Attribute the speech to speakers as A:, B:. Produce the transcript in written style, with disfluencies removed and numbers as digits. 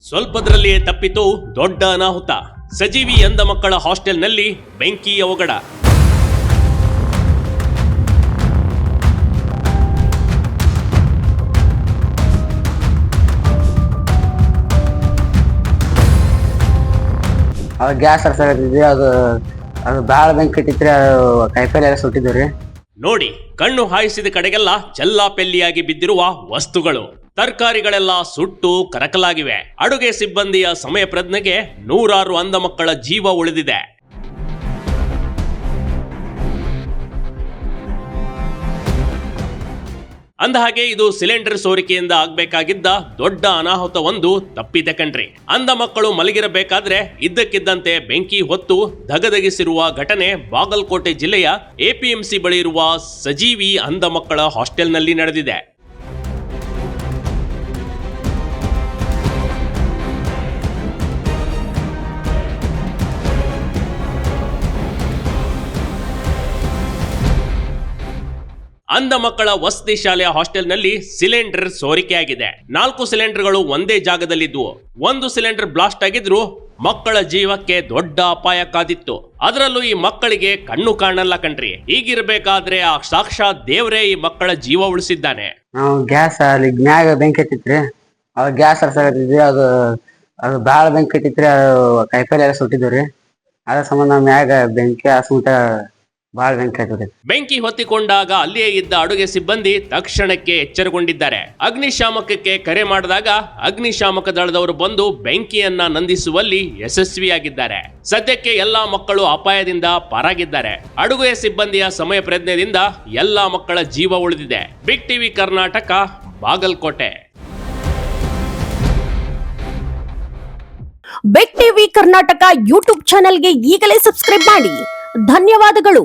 A: ಸ್ವಲ್ಪದರಲ್ಲಿಯೇ ತಪ್ಪಿತು ದೊಡ್ಡ ಅನಾಹುತ. ಸಜೀವಿ ಅಂಧ ಮಕ್ಕಳ ಹಾಸ್ಟೆಲ್ನಲ್ಲಿ ಬೆಂಕಿ ಅವಘಡ.
B: ಗ್ಯಾಸ್ ಹರ್ಸಾಕತ್ತಿದ್ರಿ. ಅದು ಭಾಳ ಬೆಂಕಿ ಕಟ್ಟಿತ್ರಿ. ಅದು ಕೈಪಲ್ಲೆ ಎಲ್ಲ ಸುಟ್ಟಿದ್ರಿ.
A: ನೋಡಿ, ಕಣ್ಣು ಹಾಯಿಸಿದ ಕಡೆಗೆಲ್ಲ ಚೆಲ್ಲಾಪೆಲ್ಲಿಯಾಗಿ ಬಿದ್ದಿರುವ ವಸ್ತುಗಳು. ತರಕಾರಿಗಳೆಲ್ಲ ಸುಟ್ಟು ಕರಕಲಾಗಿವೆ. ಅಡುಗೆ ಸಿಬ್ಬಂದಿಯ ಸಮಯ ಪ್ರಜ್ಞೆಗೆ ನೂರಾರು ಅಂಧ ಮಕ್ಕಳ ಜೀವ ಉಳಿದಿದೆ. ಅಂದಹಾಗೆ ಇದು ಸಿಲಿಂಡರ್ ಸೋರಿಕೆಯಿಂದ ಆಗ್ಬೇಕಾಗಿದ್ದ ದೊಡ್ಡ ಅನಾಹುತವೊಂದು ತಪ್ಪಿದೆ ಕಣ್ರಿ. ಅಂಧ ಮಕ್ಕಳು ಮಲಗಿರಬೇಕಾದ್ರೆ ಇದ್ದಕ್ಕಿದ್ದಂತೆ ಬೆಂಕಿ ಹೊತ್ತು ಧಗಧಗಿಸಿರುವ ಘಟನೆ ಬಾಗಲಕೋಟೆ ಜಿಲ್ಲೆಯ ಎಪಿಎಂಸಿ ಬಳಿ ಇರುವ ಸಜೀವಿ ಅಂಧ ಮಕ್ಕಳ ಹಾಸ್ಟೆಲ್ನಲ್ಲಿ ನಡೆದಿದೆ. ಅಂಧ ಮಕ್ಕಳ ವಸತಿ ಶಾಲೆಯ ಹಾಸ್ಟೆಲ್ನಲ್ಲಿ ಸಿಲಿಂಡರ್ ಸೋರಿಕೆಯಾಗಿದೆ. 4 ಸಿಲಿಂಡರ್ಗಳು ಒಂದೇ ಜಾಗದಲ್ಲಿದ್ವು. ಒಂದು ಸಿಲಿಂಡರ್ ಬ್ಲಾಸ್ಟ್ ಆಗಿದ್ರು ಮಕ್ಕಳ ಜೀವಕ್ಕೆ ದೊಡ್ಡ ಅಪಾಯ ಕಾದಿತ್ತು. ಅದರಲ್ಲೂ ಈ ಮಕ್ಕಳಿಗೆ ಕಣ್ಣು ಕಾಣಲ್ಲ ಕಣ್ರಿ. ಹೀಗಿರ್ಬೇಕಾದ್ರೆ ಆ ಸಾಕ್ಷಾತ್ ದೇವರೇ ಈ ಮಕ್ಕಳ ಜೀವ ಉಳಿಸಿದ್ದಾನೆ.
B: ಗ್ಯಾಸ್ ಅಲ್ಲಿ ಮ್ಯಾಗ ಬೆಂಕಿ ಹತ್ತಿತ್ರಿ. ಅದು ಗ್ಯಾಸ್ ಹರ್ಸಾಕತ್ತಿದ್ರಿ. ಅದು ಭಾಳ ಬೆಂಕಿ ಕಟ್ಟಿತ್ರಿ. ಅದು ಕೈಪಲ್ಲೆ ಎಲ್ಲ ಸುಟ್ಟಿದ್ರಿ. ಅದ್ರ ಸಂಬಂಧ ಮ್ಯಾಗ ಬೆಂಕಿ ಹಾಸ್ಬಿಟ್ಟ ಭಾಳ ಬೆಂಕಿ ಆಯ್ತದೆ.
A: ಬೆಂಕಿ ಹೊತ್ತಿಕೊಂಡಾಗ ಅಲ್ಲಿಯೇ ಇದ್ದ ಅಡುಗೆ ಸಿಬ್ಬಂದಿ ತಕ್ಷಣಕ್ಕೆ ಎಚ್ಚರಗೊಂಡಿದ್ದಾರೆ. ಅಗ್ನಿಶಾಮಕಕ್ಕೆ ಕರೆ ಮಾಡಿದಾಗ ಅಗ್ನಿಶಾಮಕ ದಳದವರು ಬಂದು ಬೆಂಕಿಯನ್ನ ನಂದಿಸುವಲ್ಲಿ ಯಶಸ್ವಿಯಾಗಿದ್ದಾರೆ. ಸದ್ಯಕ್ಕೆ ಎಲ್ಲಾ ಮಕ್ಕಳು ಅಪಾಯದಿಂದ ಪಾರಾಗಿದ್ದಾರೆ. ಅಡುಗೆ ಸಿಬ್ಬಂದಿಯ ಸಮಯ ಪ್ರಜ್ಞೆಯಿಂದ ಎಲ್ಲಾ ಮಕ್ಕಳ ಜೀವ ಉಳಿದಿದೆ. Big TV Karnataka, Bagalkot.
C: Big TV Karnataka YouTube ಚಾನೆಲ್ಗೆ ಈಗಲೇ ಸಬ್ಸ್ಕ್ರೈಬ್ ಮಾಡಿ. ಧನ್ಯವಾದಗಳು.